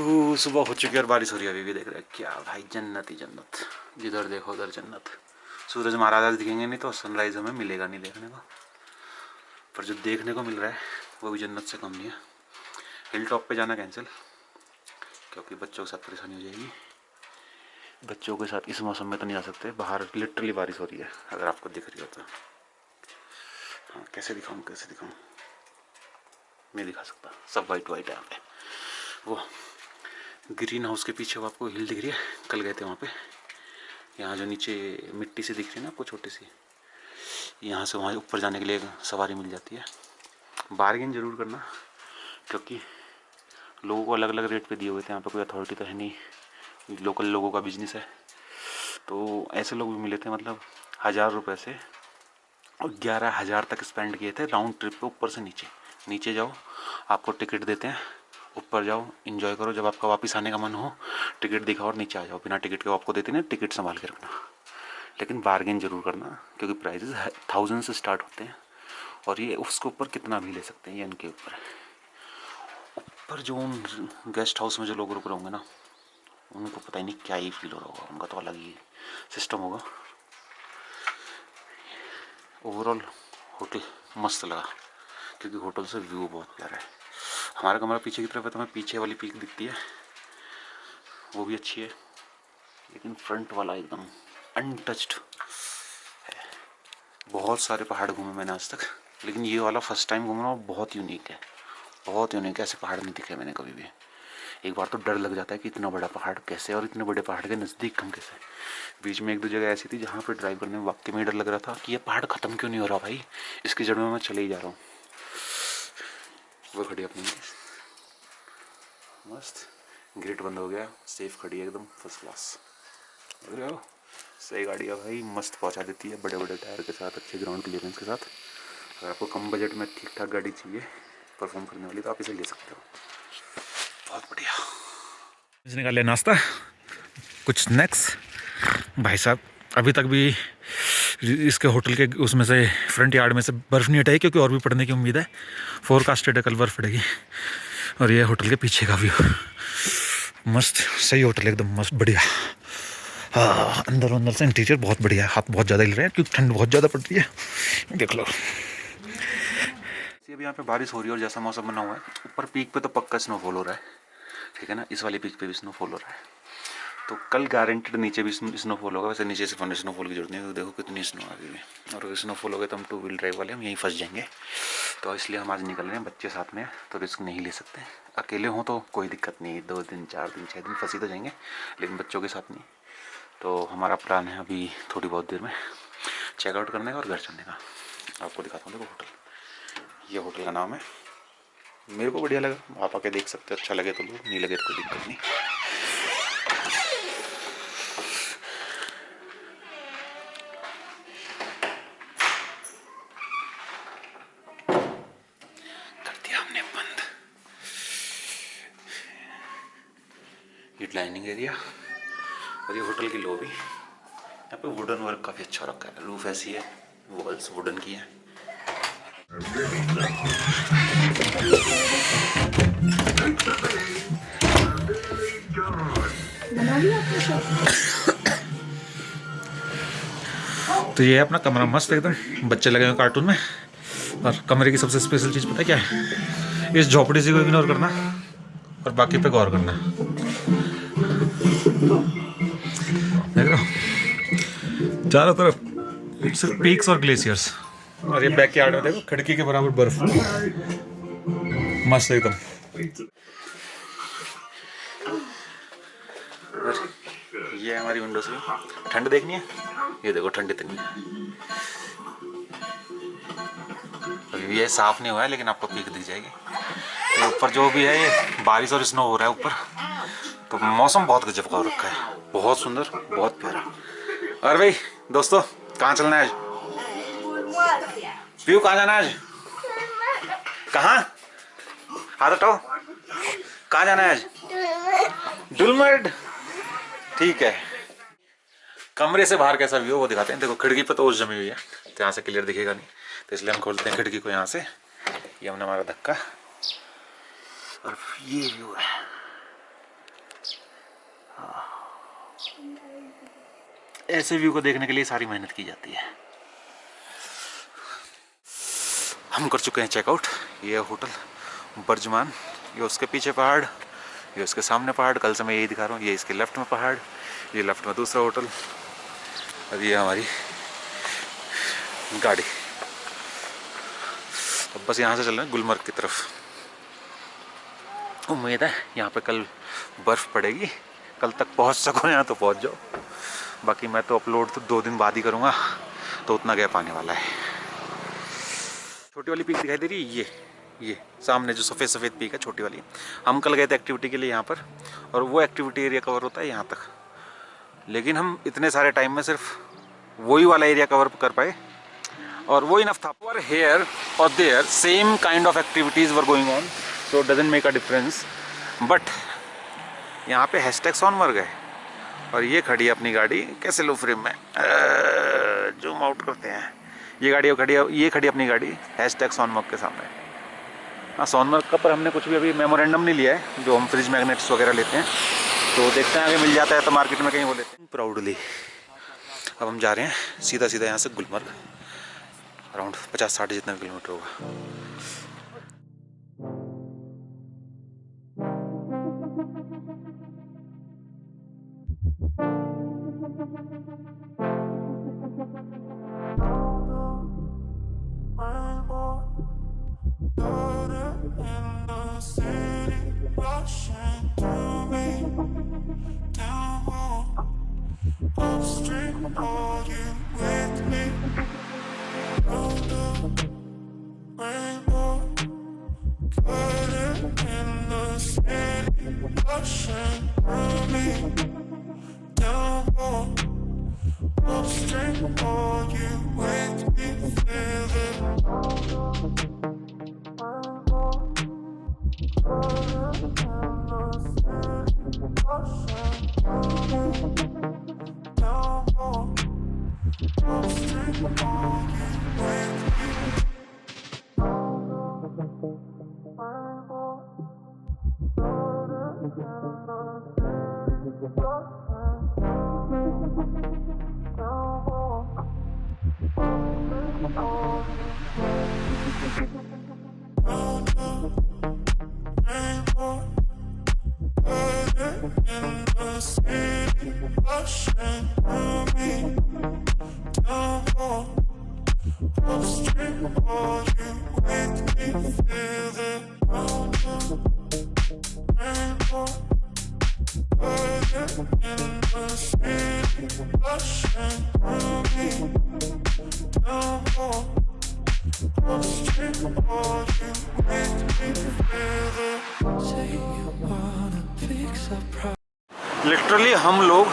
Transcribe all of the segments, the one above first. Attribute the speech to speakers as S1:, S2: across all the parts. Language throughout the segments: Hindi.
S1: सुबह हो चुकी है और बारिश हो रही है अभी भी। देख रहे हैं क्या भाई, जन्नत ही जन्नत, जिधर देखो उधर जन्नत। सूरज महाराज आज दिखेंगे नहीं तो सनराइज हमें मिलेगा नहीं देखने को, पर जो देखने को मिल रहा है वो भी जन्नत से कम नहीं है। हिल टॉप पे जाना कैंसिल, क्योंकि बच्चों के साथ परेशानी हो जाएगी। बच्चों के साथ इस मौसम में तो नहीं आ सकते, बाहर लिटरली बारिश हो रही है अगर आपको दिख रही हो तो। हाँ कैसे दिखाऊँ नहीं दिखा सकता, सब वाइट वाइट है यहाँ पे। वो ग्रीन हाउस के पीछे वो आपको हिल दिख रही है, कल गए थे वहाँ पे। यहाँ जो नीचे मिट्टी से दिख रही है ना आपको छोटी सी, यहाँ से वहाँ ऊपर जाने के लिए सवारी मिल जाती है। बार्गेन ज़रूर करना, क्योंकि लोगों को अलग अलग रेट पे दिए हुए थे। यहाँ पे कोई अथॉरिटी तो है नहीं, लोकल लोगों का बिजनेस है। तो ऐसे लोग भी मिले थे, मतलब 1000 रुपये से और 11,000 तक स्पेंड किए थे राउंड ट्रिप पे। ऊपर से नीचे जाओ, आपको टिकट देते हैं, ऊपर जाओ एंजॉय करो, जब आपका वापस आने का मन हो टिकट दिखाओ और नीचे आ जाओ। बिना टिकट के आपको देते नहीं, टिकट संभाल के रखना, लेकिन बार्गेन ज़रूर करना, क्योंकि प्राइजेज 1000 से स्टार्ट होते हैं और ये उसके ऊपर कितना भी ले सकते हैं। ये इनके ऊपर है। ऊपर जो गेस्ट हाउस में जो लोग रुक रहे होंगे ना, उनको पता ही नहीं क्या ही फील हो रहा होगा, उनका तो अलग ही सिस्टम होगा। ओवरऑल होटल मस्त लगा, क्योंकि होटल से व्यू बहुत प्यारा है। हमारा कमरा पीछे की तरफ है तो हमें पीछे वाली पीक दिखती है, वो भी अच्छी है, लेकिन फ्रंट वाला एकदम अनटच्ड है। बहुत सारे पहाड़ घूमे मैंने आज तक, लेकिन ये वाला फर्स्ट टाइम घूम रहा हूँ। बहुत यूनिक है, बहुत यूनिक है। ऐसे पहाड़ नहीं दिखे मैंने कभी भी। एक बार तो डर लग जाता है कि इतना बड़ा पहाड़ कैसे, और इतने बड़े पहाड़ के नज़दीक हम कैसे। बीच में एक दो जगह ऐसी थी जहाँ पर ड्राइव करने में वाकई में डर लग रहा था कि ये पहाड़ ख़त्म क्यों नहीं हो रहा भाई, इसकी जड़ में मैं चले ही जा रहा हूँ। वो खड़ी अपनी मस्त, गेट बंद हो गया, सेफ खड़ी है एकदम फर्स्ट क्लास। लग रहे हो सही गाड़ी है भाई, मस्त पहुंचा देती है, बड़े बड़े टायर के साथ, अच्छे ग्राउंड क्लियरेंस के साथ। अगर आपको कम बजट में ठीक ठाक गाड़ी चाहिए परफॉर्म करने वाली तो आप इसे ले सकते हो। बहुत बढ़िया। निकाल लिया नाश्ता, कुछ स्नैक्स। भाई साहब अभी तक भी इसके होटल के उसमें से फ्रंट यार्ड में से बर्फ़ नहीं हटाई, क्योंकि और भी पड़ने की उम्मीद है। फोरकास्टेड है कल बर्फ़ पड़ेगी। और ये होटल के पीछे का व्यू मस्त, सही होटल एकदम मस्त बढ़िया। हाँ अंदर से इंटीरियर बहुत बढ़िया है। हाथ बहुत ज़्यादा हिल रहे हैं क्योंकि ठंड बहुत ज़्यादा पड़ रही है, देख लो। अभी यहाँ पे बारिश हो रही है और जैसा मौसम बना हुआ है, ऊपर पीक पे तो पक्का स्नोफॉल हो रहा है, ठीक है ना। इस वाली पीक पे भी स्नोफॉल हो रहा है, तो कल गारंटेड नीचे भी स्नोफॉल होगा। वैसे नीचे से स्नोफॉल की जरूरत नहीं है, देखो कितनी स्नो आ गई है। और अगर स्नोफॉल हो गया तो हम 2 व्हील ड्राइव वाले हम यहीं फंस जाएंगे। तो इसलिए हम आज निकल रहे हैं, बच्चे साथ में तो रिस्क नहीं ले सकते। अकेले हों तो कोई दिक्कत नहीं, 2 दिन 4 दिन 6 दिन फंसी तो जाएंगे, लेकिन बच्चों के साथ नहीं। तो हमारा प्लान है अभी थोड़ी बहुत देर में चेकआउट करने का और घर चलने का। आपको दिखाता हूँ, देखो होटल, ये होटल का नाम है। मेरे को बढ़िया लगा, आप आके देख सकते हो। अच्छा लगे तो लो, नहीं लगे तो कोई दिक्कत नहीं। कर दिया हमने बंद। ये डाइनिंग एरिया और ये होटल की लॉबी। यहाँ पे वुडन वर्क काफ़ी अच्छा रखा है, रूफ ऐसी है, वॉल्स वुडन की है। तो ये है अपना कमरा, मस्त एकदम, बच्चे लगे हुए कार्टून में। और कमरे की सबसे स्पेशल चीज़ पता है क्या है? इस झोपड़ी से को इग्नोर करना और बाकी पे गौर करना। देख रहे हो चारों तरफ सिर्फ पीक्स और ग्लेशियर्स, और ये बैक यार्ड में देखो खिड़की के बराबर बर्फ, मस्त एकदम। ये हमारी विंडो से ठंड देखनी है, ये देखो ठंड इतनी है। अभी ये साफ नहीं हुआ है, लेकिन आपको पीक दिख जाएगी। तो ऊपर जो भी है ये बारिश और स्नो हो रहा है ऊपर, तो मौसम बहुत गजब का हो रखा है, बहुत सुंदर, बहुत प्यारा। और भाई दोस्तों कहाँ चलना है आज? पीयू कहाँ जाना है आज? कहाँ? हाथ हटाओ, कहाँ जाना है आज? डुलमर्ड, ठीक है। कमरे से बाहर कैसा व्यू वो दिखाते हैं। देखो खिड़की पे तो ओस जमी हुई है, तो यहाँ से क्लियर दिखेगा नहीं, तो इसलिए हम खोलते हैं खिड़की को यहाँ से। ये हमने हमारा धक्का, और ये व्यू है ऐसे व्यू को देखने के लिए सारी मेहनत की जाती है। हम कर चुके हैं चेकआउट। ये होटल बर्जमान, ये उसके पीछे पहाड़, ये उसके सामने पहाड़, कल से मैं यही दिखा रहा हूँ। ये इसके लेफ्ट में पहाड़, ये लेफ्ट में दूसरा होटल, अब ये हमारी गाड़ी। अब बस यहाँ से चल रहे हैं गुलमर्ग की तरफ। उम्मीद है यहाँ पे कल बर्फ़ पड़ेगी, कल तक पहुँच सको यहाँ तो पहुँच जाओ। बाकी मैं तो अपलोड तो 2 दिन बाद ही करूँगा, तो उतना गैप आने वाला है। छोटी वाली पीक दिखाई दे रही है, ये सामने जो सफ़ेद सफ़ेद पीक है, छोटी वाली। हम कल गए थे एक्टिविटी के लिए यहाँ पर, और वो एक्टिविटी एरिया कवर होता है यहाँ तक, लेकिन हम इतने सारे टाइम में सिर्फ वही वाला एरिया कवर कर पाए, और वो इनफ था। फॉर हेयर और there same kind of activities were going on, so doesn't make a difference. But यहाँ पे हैशटैग सोनमर्ग है, और ये खड़ी है अपनी गाड़ी। कैसे लो फ्रेम में जूम आउट करते हैं। ये खड़ी अपनी गाड़ी हैशटैग सोनमर्ग के सामने। हाँ, सोनमर्ग का पर हमने कुछ भी अभी मेमोरेंडम नहीं लिया है, जो हम फ्रिज मैग्नेट्स वगैरह लेते हैं, तो देखते हैं आगे मिल जाता है तो मार्केट में कहीं वो लेते हैं। प्राउडली अब हम जा रहे हैं सीधा सीधा यहाँ से गुलमर्ग, अराउंड 50-60 जितना किलोमीटर होगा। लिटरली हम लोग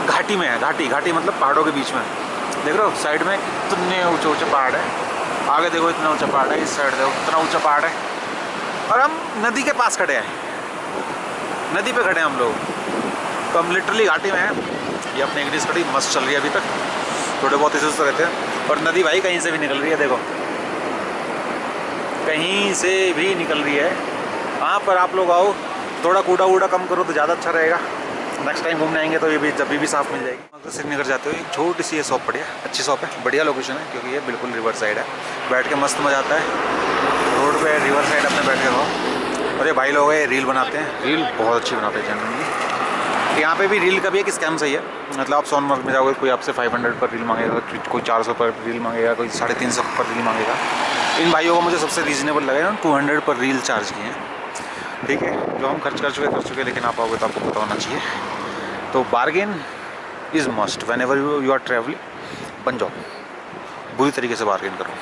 S1: घाटी में है। घाटी मतलब पहाड़ों के बीच में। देख रहे हो साइड में कितने ऊंचे ऊंचे पहाड़ है, आगे देखो इतना ऊंचा पहाड़ है, इस साइड देखो इतना ऊंचा पहाड़ है, और हम नदी के पास खड़े हैं, नदी पे खड़े हैं हम लोग। तो हम लिटरली घाटी में हैं। ये अपनी इंग्लिश खड़ी मस्त चल रही है अभी तक, थोड़े बहुत इसे तो रहते हैं। और नदी भाई कहीं से भी निकल रही है, देखो कहीं से भी निकल रही है। वहाँ पर आप लोग आओ, थोड़ा कूड़ा वूड़ा कम करो तो ज़्यादा अच्छा रहेगा। नेक्स्ट टाइम घूमने आएंगे तो ये भी जब भी साफ़ मिल जाएगी। अगर श्रीनगर जाते हो एक छोटी सी ये शॉप पड़ी है, अच्छी शॉप है, बढ़िया लोकेशन है, क्योंकि ये बिल्कुल रिवर साइड है। बैठ के मस्त मज़ा आता है, रोड पे रिवर साइड अपने बैठ के रहो। और ये भाई लोग है रील बनाते हैं, रील बहुत अच्छी बनाते हैं जनरली। यहाँ पे भी रील का भी एक स्कैम सही है, मतलब आप सोनमर्ग में जाओगे कोई आपसे 500 पर रील मांगेगा, कोई 400 पर रील मांगेगा, कोई 350 पर रील मांगेगा। इन भाइयों को मुझे सबसे रीज़नेबल लगा है, 200 पर रील चार्ज किए हैं। ठीक है, जो हम खर्च कर चुके, लेकिन आप आओगे तो आपको पता होना चाहिए। तो bargain is must whenever you are travelling. बन जाओ, बुरी तरीके से बार्गेन करो।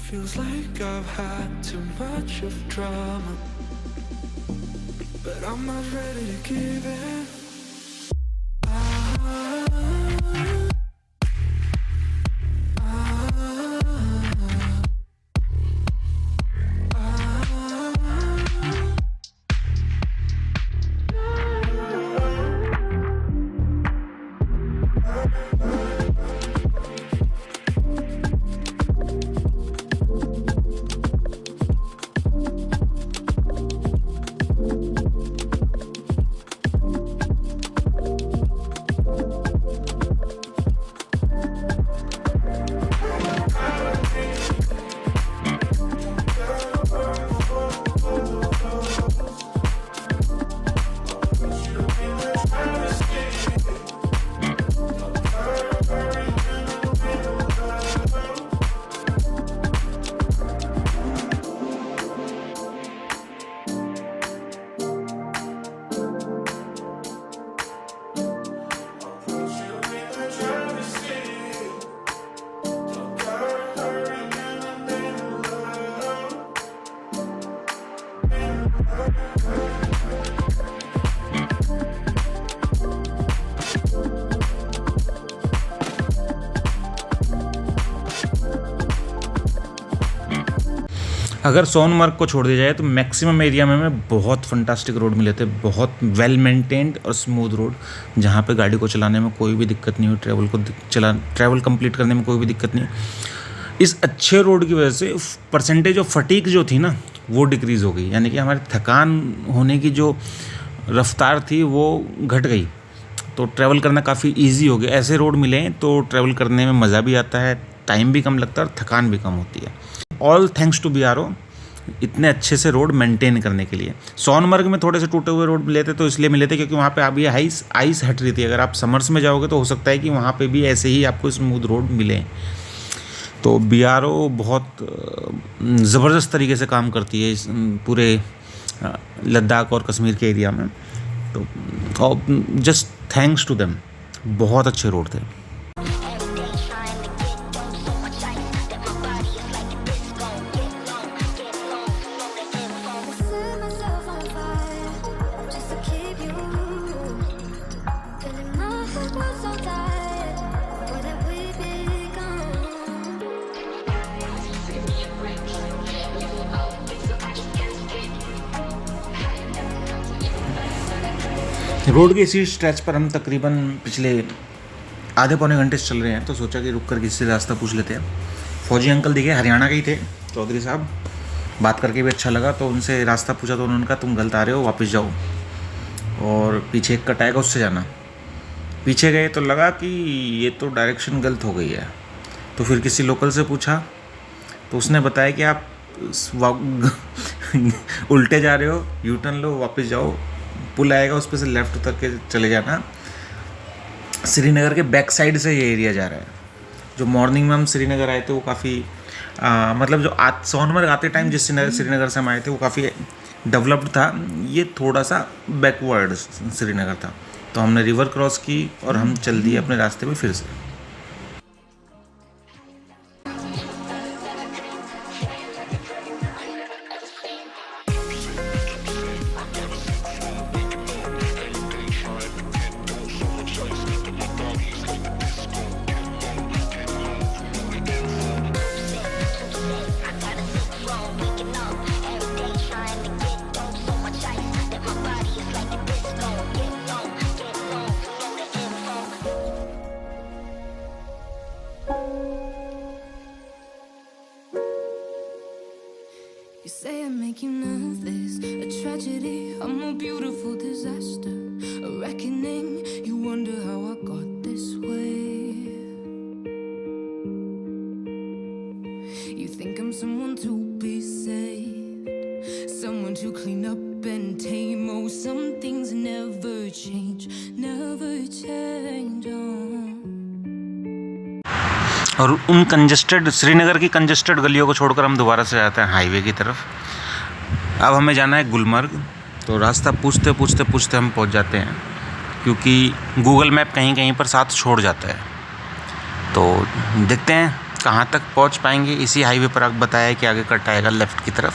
S2: Feels like I've had too much of drama, but I'm not ready to give in.
S1: अगर सोनमर्ग को छोड़ दिया जाए तो मैक्सिमम एरिया में हमें बहुत फंटास्टिक रोड मिले थे, बहुत वेल मेंटेन्ड और स्मूथ रोड, जहाँ पे गाड़ी को चलाने में कोई भी दिक्कत नहीं हुई, ट्रैवल कंप्लीट करने में कोई भी दिक्कत नहीं। इस अच्छे रोड की वजह से परसेंटेज ऑफ फटीग जो थी ना वो डिक्रीज़ हो गई, यानी कि हमारी थकान होने की जो रफ्तार थी वो घट गई, तो ट्रैवल करना काफ़ी इजी हो गया। ऐसे रोड मिले तो ट्रैवल करने में मज़ा भी आता है, टाइम भी कम लगता है और थकान भी कम होती है। ऑल थैंक्स टू BRO इतने अच्छे से रोड मेंटेन करने के लिए। सोनमर्ग में थोड़े से टूटे हुए रोड मिले थे, तो इसलिए मिले थे क्योंकि वहाँ पे अभी आइस हट रही थी। अगर आप समर्स में जाओगे तो हो सकता है कि वहाँ पे भी ऐसे ही आपको स्मूथ रोड मिले। तो BRO बहुत ज़बरदस्त तरीके से काम करती है इस पूरे लद्दाख और कश्मीर के एरिया में। तो जस्ट थैंक्स टू देम, बहुत अच्छे रोड थे। रोड के इसी स्ट्रेच पर हम तकरीबन पिछले आधे पौने घंटे से चल रहे हैं, तो सोचा कि रुक कर किसी से रास्ता पूछ लेते हैं। फौजी अंकल दिखे, हरियाणा के ही थे, चौधरी साहब, बात करके भी अच्छा लगा। तो उनसे रास्ता पूछा तो उन्होंने कहा तुम गलत आ रहे हो, वापस जाओ और पीछे एक कट आएगा उससे जाना। पीछे गए तो लगा कि ये तो डायरेक्शन गलत हो गई है, तो फिर किसी लोकल से पूछा तो उसने बताया कि आप उल्टे जा रहे हो, यू टर्न लो, वापस जाओ, पुल आएगा उस पर से लेफ़्ट उतर के चले जाना। श्रीनगर के बैक साइड से ये एरिया जा रहा है। जो मॉर्निंग में हम श्रीनगर आए थे वो काफ़ी मतलब जो सोनमर्ग आते टाइम जिस श्रीनगर से हम आए थे वो काफ़ी डेवलप्ड था, ये थोड़ा सा बैकवर्ड श्रीनगर था। तो हमने रिवर क्रॉस की और हम चल दिए अपने रास्ते पे फिर से।
S3: You say I make you nervous, a tragedy, I'm a beautiful disaster, a reckoning, you wonder how I got this way. You think I'm someone to be saved, someone to clean up and tame. Oh, some things never change, never change.
S1: और उन कंजेस्टेड श्रीनगर की कंजेस्टेड गलियों को छोड़कर हम दोबारा से जाते हैं हाईवे की तरफ। अब हमें जाना है गुलमर्ग। तो रास्ता पूछते पूछते हम पहुंच जाते हैं, क्योंकि गूगल मैप कहीं कहीं पर साथ छोड़ जाता है। तो देखते हैं कहाँ तक पहुंच पाएंगे। इसी हाईवे पर आप बताया है कि आगे कट आएगा लेफ़्ट की तरफ,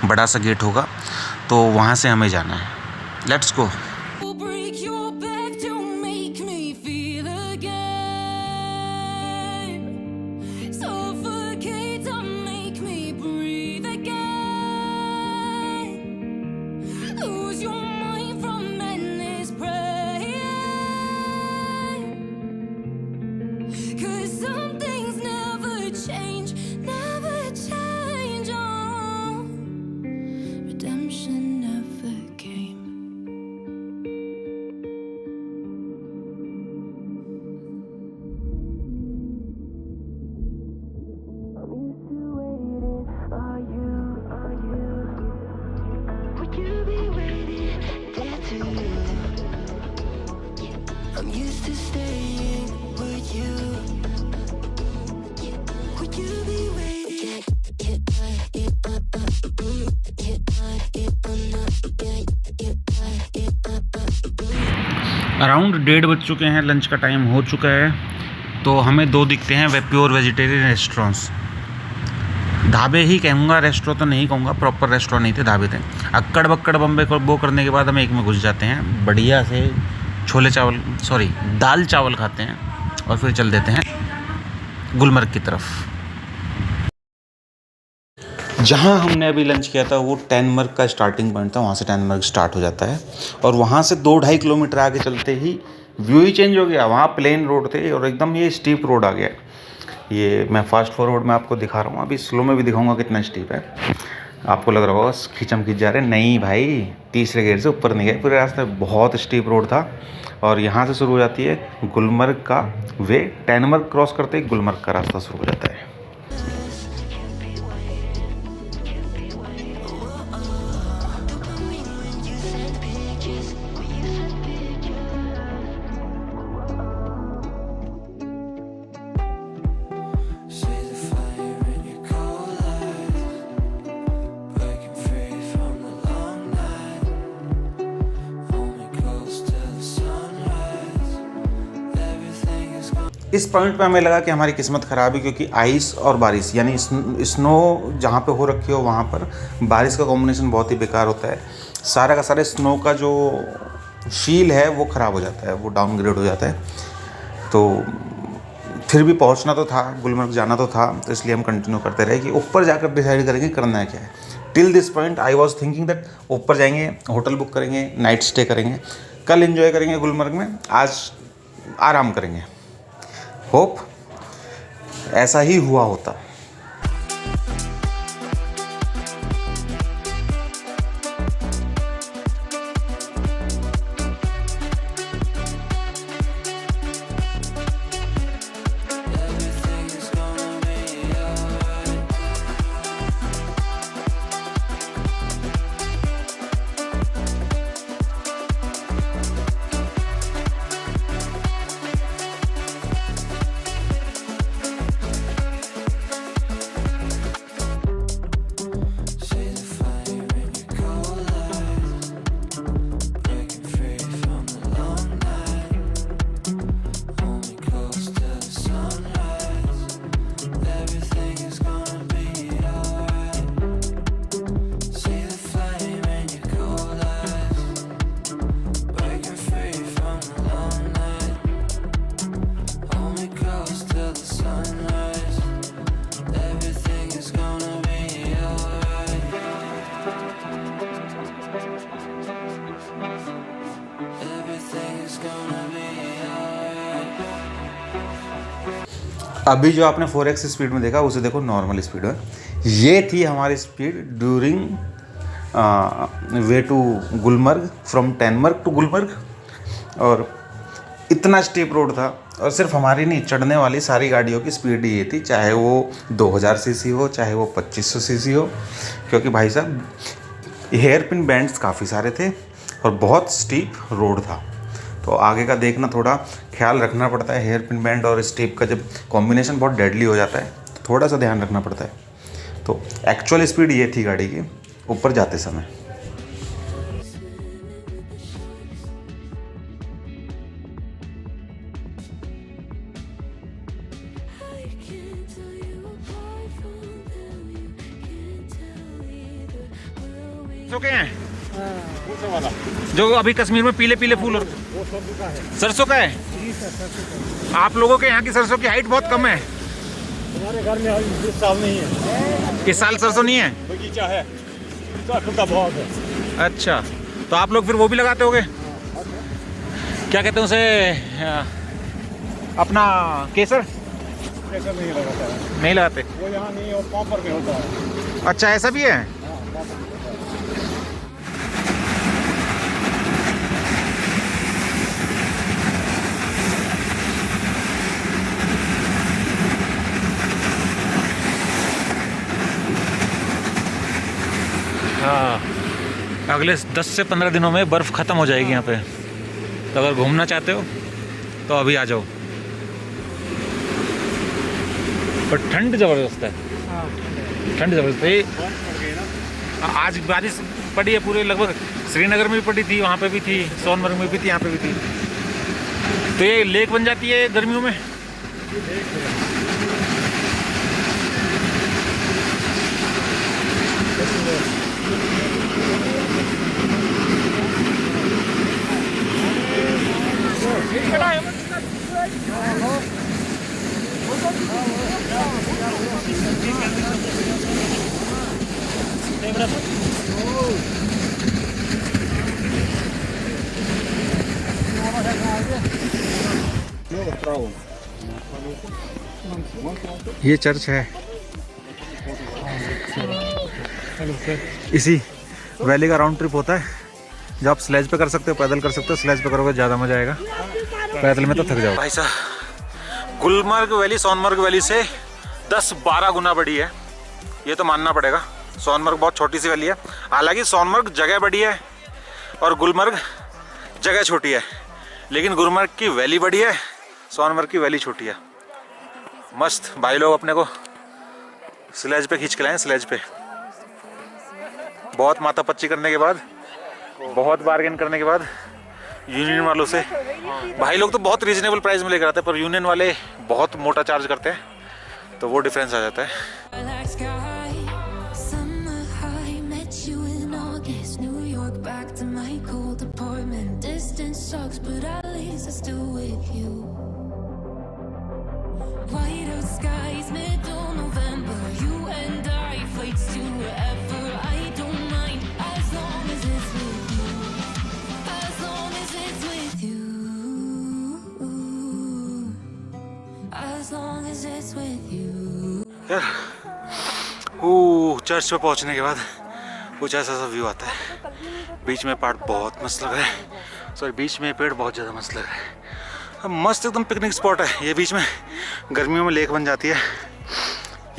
S1: बड़ा सा गेट होगा, तो वहाँ से हमें जाना है। Let's go. अराउंड 1:30 बज चुके हैं, लंच का टाइम हो चुका है। तो हमें दो दिखते हैं वे प्योर वेजिटेरियन रेस्टोरेंट्स, ढाबे ही कहूँगा, रेस्टोरेंट तो नहीं कहूँगा, प्रॉपर रेस्टोरेंट नहीं थे, ढाबे थे। अक्कड़ बक्कड़ बम्बे को वो करने के बाद हम एक में घुस जाते हैं, बढ़िया से दाल चावल खाते हैं और फिर चल देते हैं गुलमर्ग की तरफ। जहाँ हमने अभी लंच किया था वो टेनमर्ग का स्टार्टिंग पॉइंट था, वहाँ से टेनमर्ग स्टार्ट हो जाता है और वहाँ से 2-2.5 किलोमीटर आगे चलते ही व्यू ही चेंज हो गया। वहाँ प्लेन रोड थे और एकदम ये स्टीप रोड आ गया। ये मैं फास्ट फॉरवर्ड में आपको दिखा रहा हूँ, अभी स्लो में भी दिखाऊंगा कितना स्टीप है। आपको लग रहा होगा खींचम खींच जा रहे, नहीं भाई, तीसरे गेयर से ऊपर नहीं गए पूरे रास्ते। बहुत स्टीप रोड था और यहाँ से शुरू हो जाती है गुलमर्ग का वे। टेनमर्ग क्रॉस करते ही गुलमर्ग का रास्ता शुरू हो जाता है। इस पॉइंट पे हमें लगा कि हमारी किस्मत ख़राब है, क्योंकि आइस और बारिश यानी स्नो जहाँ पे हो रखी हो वहाँ पर बारिश का कॉम्बिनेशन बहुत ही बेकार होता है। सारा का सारा स्नो का जो फील है वो ख़राब हो जाता है, वो डाउनग्रेड हो जाता है। तो फिर भी पहुँचना तो था, गुलमर्ग जाना तो था, तो इसलिए हम कंटिन्यू करते रहे कि ऊपर जाकर डिसाइड करेंगे करना है क्या है। Till this point I was thinking that ऊपर जाएंगे, होटल बुक करेंगे, नाइट स्टे करेंगे, कल एंजॉय करेंगे गुलमर्ग में, आज आराम करेंगे। होप ऐसा ही हुआ होता। अभी जो आपने 4x स्पीड में देखा उसे देखो नॉर्मल स्पीड में। ये थी हमारी speed during way to Gulmarg, from Tangmarg to Gulmarg. और इतना स्टीप रोड था और सिर्फ हमारी नहीं, चढ़ने वाली सारी गाड़ियों की स्पीड ये थी, चाहे वो 2000 सीसी हो, चाहे वो 2500 सीसी हो, क्योंकि भाई साहब हेयर पिन बैंड्स काफ़ी सारे थे और बहुत स्टीप रोड था। तो आगे का देखना, थोड़ा ख्याल रखना पड़ता है। हेयर पिन बैंड और स्टीप का जब कॉम्बिनेशन बहुत डेडली हो जाता है तो थोड़ा सा ध्यान रखना पड़ता है। तो एक्चुअल स्पीड ये थी गाड़ी की ऊपर जाते समय। हैं जो अभी कश्मीर में पीले पीले फूल, और सरसों का है। आप लोगों के यहाँ की सरसों की हाइट बहुत कम है।
S4: हमारे घर में इस साल नहीं है।
S1: इस साल सरसों नहीं है,
S4: बगीचा है, बहुत है।
S1: अच्छा, तो आप लोग फिर वो भी लगाते होगे, क्या कहते हैं उसे, अपना केसर?
S4: केसर नहीं लगाता है।
S1: नहीं लगाते
S4: वो यहाँ नहीं, और कॉपर में होता है।
S1: अच्छा, ऐसा भी है। हाँ, अगले 10 से 15 दिनों में बर्फ़ ख़त्म हो जाएगी यहाँ पे। तो अगर घूमना चाहते हो तो अभी आ जाओ। पर ठंड ज़बरदस्त है, ठंड ज़बरदस्त है। आज बारिश पड़ी है पूरे, लगभग श्रीनगर में भी पड़ी थी, वहाँ पे भी थी, सोनमर्ग में भी थी, यहाँ पे भी थी। तो ये लेक बन जाती है गर्मियों में। ये चर्च है, इसी वैली का राउंड ट्रिप होता है जो आप स्लेज पे कर सकते हो, पैदल कर सकते हो। स्लेज पे करोगे ज़्यादा मजा आएगा, पैदल में तो थक जाओ। भाई साहब, गुलमर्ग वैली सोनमर्ग वैली से 10-12 गुना बड़ी है, ये तो मानना पड़ेगा। सोनमर्ग बहुत छोटी सी वैली है, हालांकि सोनमर्ग जगह बड़ी है और गुलमर्ग जगह छोटी है, लेकिन गुलमर्ग की वैली बड़ी है, सोनमर्ग की वैली छोटी है। मस्त भाई लोग अपने को स्लेज पे खींच के लाए, स्लेज पे। बहुत माथापच्ची करने के बाद, बहुत बार्गेन करने के बाद यूनियन वालों से, भाई लोग तो बहुत रीजनेबल प्राइस में लेकर आते हैं, पर यूनियन वाले बहुत मोटा चार्ज करते हैं, तो वो डिफरेंस आ जाता है। यार चर्च पे पहुंचने के बाद कुछ ऐसा सा व्यू आता है। बीच में पहाड़ बहुत मस्त लग रहा है, सॉरी बीच में पेड़ बहुत ज़्यादा मस्त लग रहा है। अब मस्त एकदम पिकनिक स्पॉट है ये। बीच में गर्मियों में लेक बन जाती है,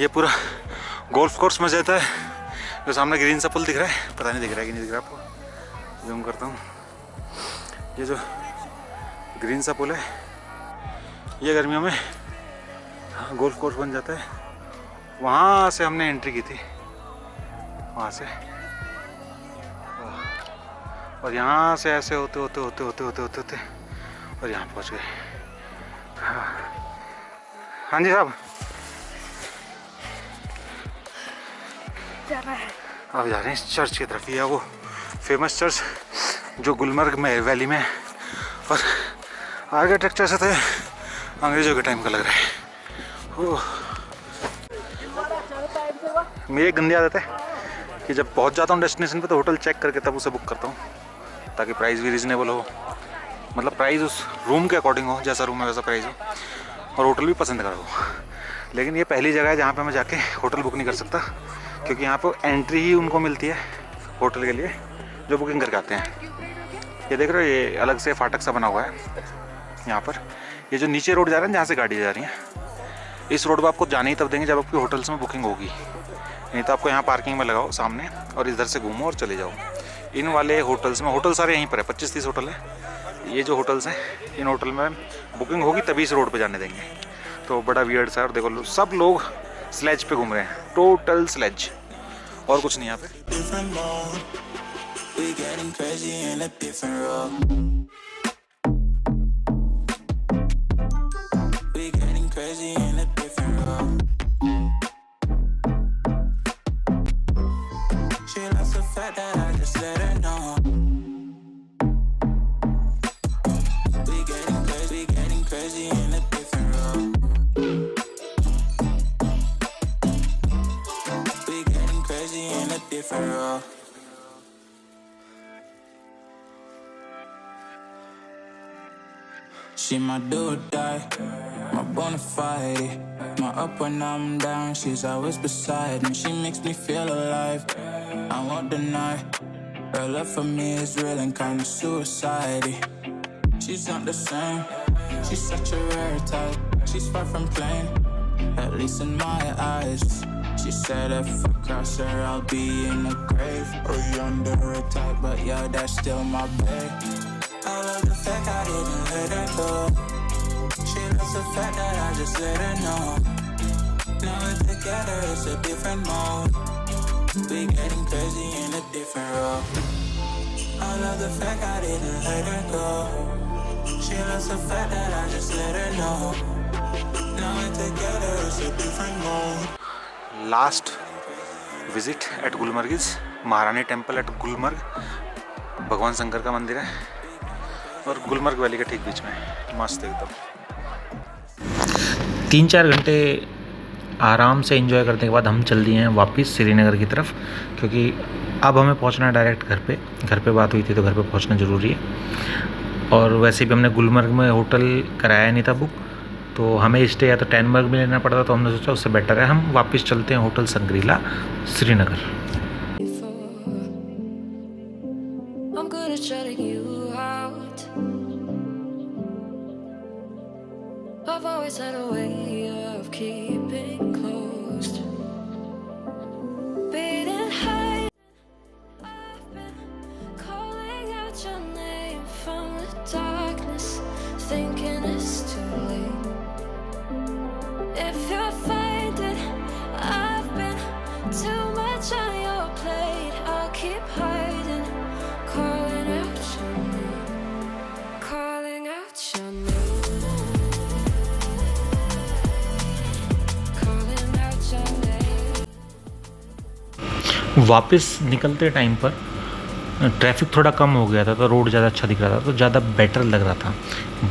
S1: ये पूरा गोल्फ कोर्स में जाता है। जो सामने ग्रीन सा पुल दिख रहा है, पता नहीं दिख रहा है कि नहीं दिख रहा आपको, जूम करता हूँ। ये जो ग्रीन सा पुल है, ये गर्मियों में गोल्फ कोर्स बन जाता है। वहाँ से हमने एंट्री की थी, वहाँ से, और यहाँ से ऐसे होते होते होते होते होते होते होते और यहाँ पहुँच गए। हाँ जी साहब, अब जा रहे हैं इस चर्च की तरफ। ये वो फेमस चर्च जो गुलमर्ग में वैली में है, और आर्किटेक्चर से थे अंग्रेजों के टाइम का लग रहा है। मेरी गंदी आदत है कि जब पहुंच जाता हूँ डेस्टिनेशन पे तो होटल चेक करके तब उसे बुक करता हूँ, ताकि प्राइस भी रीजनेबल हो। मतलब प्राइस उस रूम के अकॉर्डिंग हो, जैसा रूम है वैसा प्राइस हो, और होटल भी पसंद करा हो। लेकिन ये पहली जगह है जहाँ पे मैं जाके होटल बुक नहीं कर सकता, क्योंकि यहाँ पर एंट्री ही उनको मिलती है होटल के लिए जो बुकिंग करके आते हैं। ये देख रहे हो, ये अलग से फाटक सा बना हुआ है यहाँ पर। ये जो नीचे रोड जा रहा है जहाँ से गाड़ी जा रही है, इस रोड पर आपको जाने ही तब देंगे जब आपकी होटल्स में बुकिंग होगी, नहीं तो आपको यहाँ पार्किंग में लगाओ सामने और इधर से घूमो और चले जाओ। इन वाले होटल्स में, होटल सारे यहीं पर है, 25-30 होटल है। ये जो होटल्स हैं, इन होटल में बुकिंग होगी तभी इस रोड पे जाने देंगे। तो बड़ा वियर्ड सा। और देखो सब लोग स्लेज पे घूम रहे हैं, टोटल स्लेज, और कुछ नहीं यहाँ पे।
S5: She my do or die, my bona fide, my up when I'm down, she's always beside me. She makes me feel alive, I won't deny. Her love for me is real and kinda suicide-y. She's not the same, she's such a rare type. She's far from plain, at least in my eyes. She said if I cross her, I'll be in the grave or under her type, but yeah, that's still my babe. I love the fact I didn't let her go. She loves the fact that I just let her know. Now we're together, it's a different mode. We getting crazy in a different role. I love the fact I didn't let her go. She loves the fact that I just let her know. Now we're together, it's a different mode.
S1: Last visit at Gulmarg is महारानी टेम्पल एट गुलमर्ग। भगवान शंकर का मंदिर है और गुलमर्ग वैली के ठीक बीच में, मस्त एकदम। 3-4 घंटे आराम से एंजॉय करने के बाद हम चल दिए हैं वापस श्रीनगर की तरफ, क्योंकि अब हमें पहुंचना है डायरेक्ट घर पे। घर पे बात हुई थी तो घर पे पहुंचना ज़रूरी है। और वैसे भी हमने गुलमर्ग में होटल कराया नहीं था बुक, तो हमें स्टे या तो टैनमर्ग में लेना पड़ता, तो हमने सोचा उससे बेटर है हम वापस चलते हैं hotel Shangrila Srinagar.
S3: I'm good at shutting you out. I've always had a way of keeping closed. Beating high, I've been calling out your name from the darkness, thinking it's too late. If you're finding I've been too much on your plate, I'll keep hiding, calling out your name, calling out your name, calling out your name.
S1: वापस निकलते टाइम पर ट्रैफिक थोड़ा कम हो गया था, तो रोड ज़्यादा अच्छा दिख रहा था, तो ज़्यादा बेटर लग रहा था।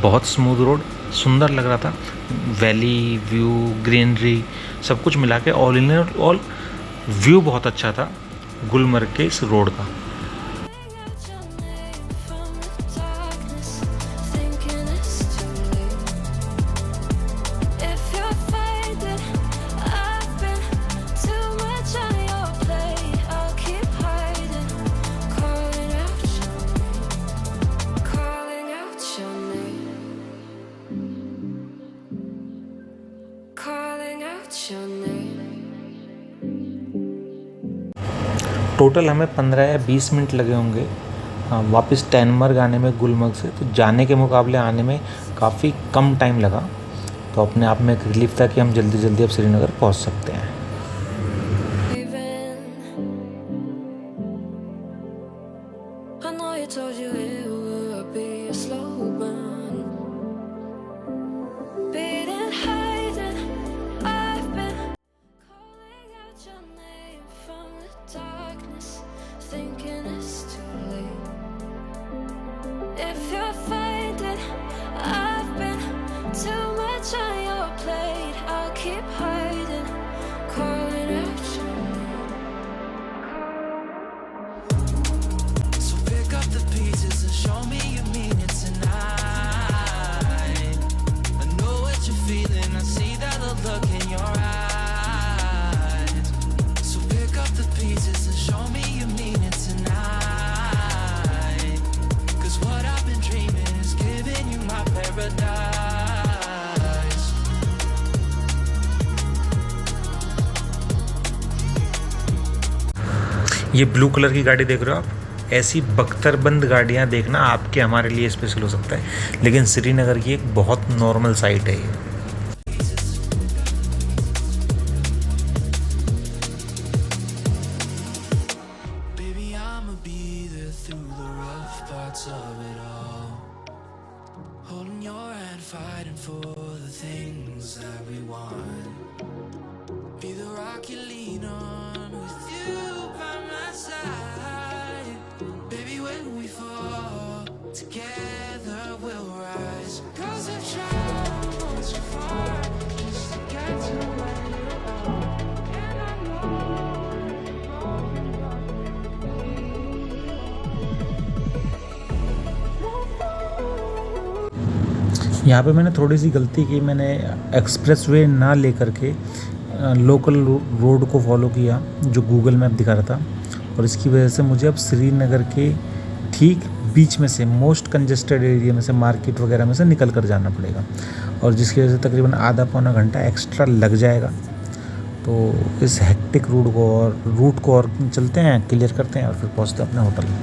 S1: बहुत स्मूथ रोड, सुंदर लग रहा था। वैली व्यू, ग्रीनरी सब कुछ मिला के ऑल इन ऑल व्यू बहुत अच्छा था गुलमर्ग के इस रोड का। टोटल हमें 15 या 20 मिनट लगे होंगे वापस टैनमर्ग आने में गुलमर्ग से। तो जाने के मुकाबले आने में काफ़ी कम टाइम लगा, तो अपने आप में एक रिलीफ था कि हम जल्दी जल्दी अब श्रीनगर पहुंच सकते हैं।
S3: Thinking it's too late. If you're finding I've been too much on your plate, I'll keep hiding, calling out your name.
S2: So pick up the pieces and show me you mean it tonight. I know what you're feeling, I see that look in your eyes. So pick up the pieces and show me you mean it tonight. 'Cause what I've been dreaming is giving you my paradise.
S1: ये ब्लू कलर की गाड़ी देख रहे हो आप, ऐसी बख्तरबंद गाड़ियाँ देखना आपके हमारे लिए स्पेशल हो सकता है, लेकिन श्रीनगर की एक बहुत नॉर्मल साइट है ये।
S2: Baby, I'ma be there through the rough parts of it all. Holding your hand, fighting for the things that we want. Be the rock you lean on with you by my side. Baby, when we fall, together we'll rise. 'Cause I've traveled so far just to get to where you are. And I know
S1: यहाँ पे मैंने थोड़ी सी गलती की, मैंने एक्सप्रेस वे ना ले करके लोकल रोड को फॉलो किया जो गूगल मैप दिखा रहा था, और इसकी वजह से मुझे अब श्रीनगर के ठीक बीच में से मोस्ट कंजेस्टेड एरिया में से मार्केट वगैरह में से निकल कर जाना पड़ेगा, और जिसकी वजह से तकरीबन आधा पौना घंटा एक्स्ट्रा लग जाएगा। तो इस हेक्टिक रूट को और चलते हैं, क्लियर करते हैं और फिर पहुँचते हैं अपने होटल में।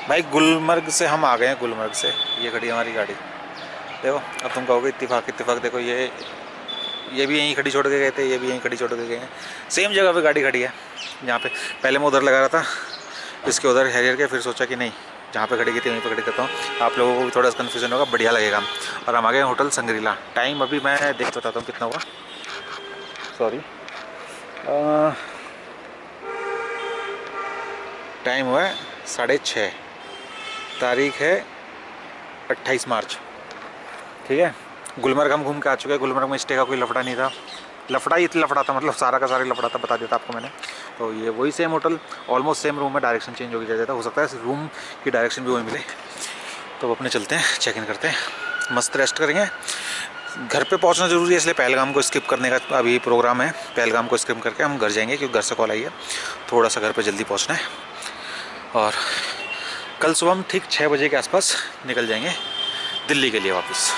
S1: भाई गुलमर्ग से हम आ गए हैं, गुलमर्ग से। ये खड़ी हमारी गाड़ी, देखो। अब तुम कहोगे इत्तेफाक इत्तेफाक, देखो ये भी यहीं खड़ी छोड़ के गए थे, ये भी यहीं खड़ी छोड़ के गए हैं। सेम जगह पे गाड़ी खड़ी है जहाँ पे पहले मैं उधर लगा रहा था, इसके उधर हैरियर के, फिर सोचा कि नहीं जहाँ पे खड़ी की थी वहीं पे खड़ी करता हूँ। आप लोगों को भी थोड़ा सा कन्फ्यूजन होगा, बढ़िया लगेगा। और हम आ गए होटल संग्रीला। टाइम अभी मैं देख बताता हूँ कितना हुआ, सॉरी। टाइम हुआ है 6:30, तारीख है 28 मार्च, ठीक है। गुलमर्ग हम घूम के आ चुके हैं। गुलमर्ग में स्टे का कोई लफड़ा नहीं था, लफड़ा ही लफड़ा था, मतलब सारा का सारा लफड़ा था, बता दिया था आपको मैंने। तो ये वही same hotel, almost same room में, डायरेक्शन चेंज हो गया था, हो सकता है रूम की डायरेक्शन भी वही मिले। तो अपने चलते हैं, चेक इन करते हैं, मस्त रेस्ट करेंगे। घर पे पहुंचना ज़रूरी है, इसलिए पहलगाम को स्किप करने का अभी प्रोग्राम है। पहलगाम को स्किप करके हम घर जाएंगे, क्योंकि घर से कॉल आई है, थोड़ा सा घर पे जल्दी पहुंचना है। और कल सुबह हम ठीक 6 बजे के आसपास निकल जाएंगे दिल्ली के लिए वापस।